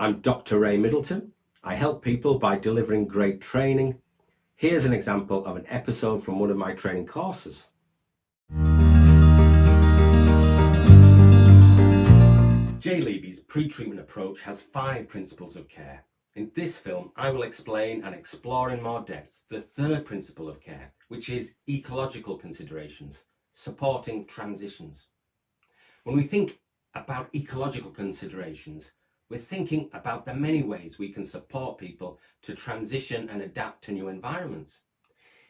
I'm Dr. Ray Middleton. I help people by delivering great training. Here's an example of an episode from one of my training courses. J. Levy's pretreatment approach has 5 principles of care. In this film, I will explain and explore in more depth the 3rd principle of care, which is ecological considerations, supporting transitions. When we think about ecological considerations, we're thinking about the many ways we can support people to transition and adapt to new environments.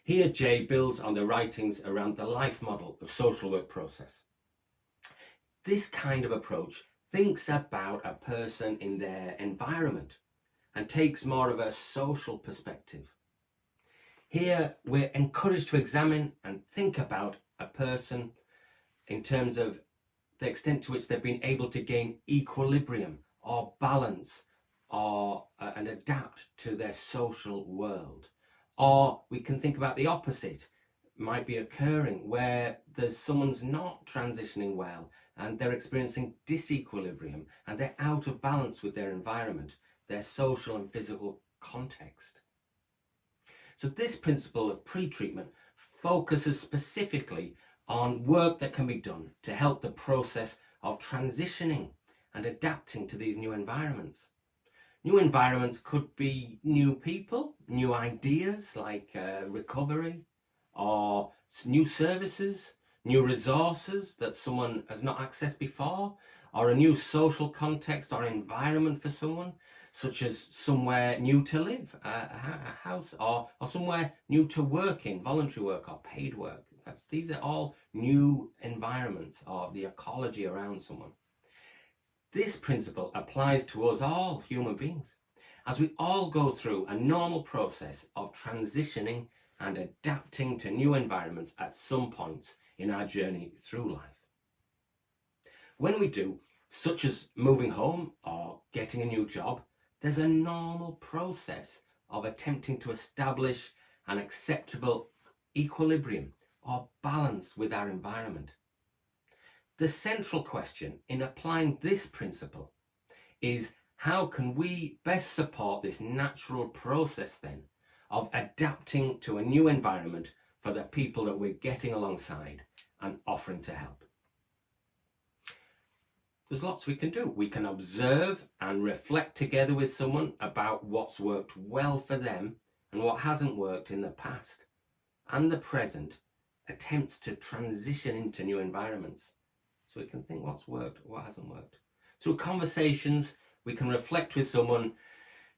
Here, Jay builds on the writings around the life model of social work process. This kind of approach thinks about a person in their environment and takes more of a social perspective. Here, we're encouraged to examine and think about a person in terms of the extent to which they've been able to gain equilibrium or balance and adapt to their social world. Or we can think about the opposite might be occurring where someone's not transitioning well and they're experiencing disequilibrium and they're out of balance with their environment, their social and physical context. So this principle of pretreatment focuses specifically on work that can be done to help the process of transitioning and adapting to these new environments. New environments could be new people, new ideas like recovery, or new services, new resources that someone has not accessed before, or a new social context or environment for someone, such as somewhere new to live, a house, or somewhere new to work in, voluntary work or paid work. These are all new environments or the ecology around someone. This principle applies to us all human beings, as we all go through a normal process of transitioning and adapting to new environments at some points in our journey through life. When we do, such as moving home or getting a new job, there's a normal process of attempting to establish an acceptable equilibrium or balance with our environment. The central question in applying this principle is how can we best support this natural process then of adapting to a new environment for the people that we're getting alongside and offering to help. There's lots we can do. We can observe and reflect together with someone about what's worked well for them and what hasn't worked in the past and the present attempts to transition into new environments. So we can think what's worked, what hasn't worked. Through conversations, we can reflect with someone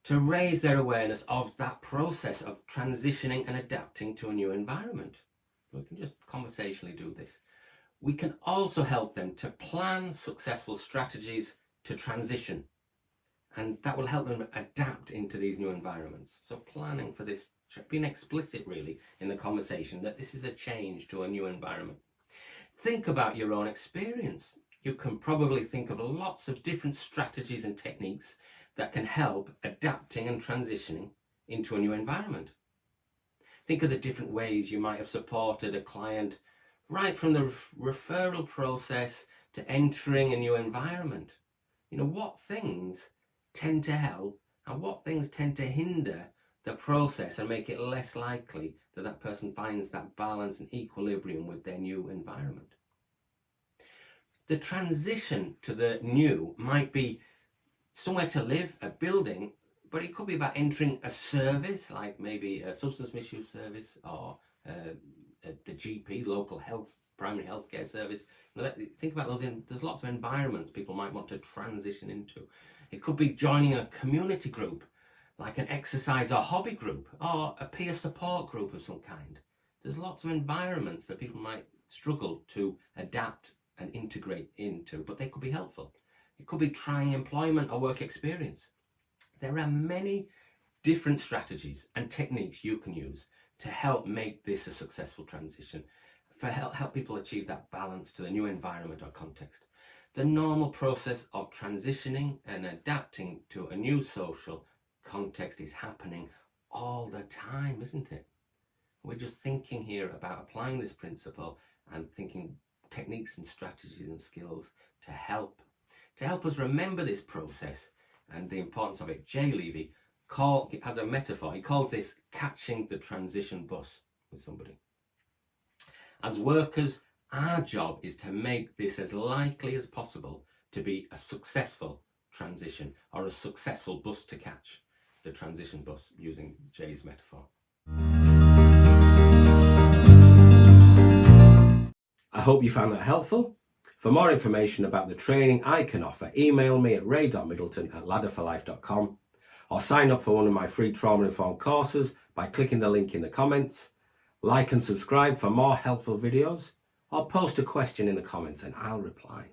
to raise their awareness of that process of transitioning and adapting to a new environment. We can just conversationally do this. We can also help them to plan successful strategies to transition, and that will help them adapt into these new environments. So planning for this, being explicit really in the conversation that this is a change to a new environment. Think about your own experience. You can probably think of lots of different strategies and techniques that can help adapting and transitioning into a new environment. Think of the different ways you might have supported a client right from the referral process to entering a new environment. What things tend to help and what things tend to hinder the process and make it less likely that that person finds that balance and equilibrium with their new environment. The transition to the new might be somewhere to live, a building, but it could be about entering a service, like maybe a substance misuse service or the GP, local health, primary healthcare service. Think about those. There's lots of environments people might want to transition into. It could be joining a community group, like an exercise or hobby group, or a peer support group of some kind. There's lots of environments that people might struggle to adapt and integrate into, but they could be helpful. It could be trying employment or work experience. There are many different strategies and techniques you can use to help make this a successful transition, for help people achieve that balance to the new environment or context. The normal process of transitioning and adapting to a new social context is happening all the time, isn't it? We're just thinking here about applying this principle and thinking techniques and strategies and skills to help us remember this process and the importance of it, Jay Levy, as a metaphor, he calls this catching the transition bus with somebody. As workers, our job is to make this as likely as possible to be a successful transition, or a successful bus to catch, the transition bus, using Jay's metaphor. I hope you found that helpful. For more information about the training I can offer, email me at ray.middleton@ladderforlife.com, or sign up for one of my free trauma-informed courses by clicking the link in the comments. Like and subscribe for more helpful videos, or post a question in the comments and I'll reply.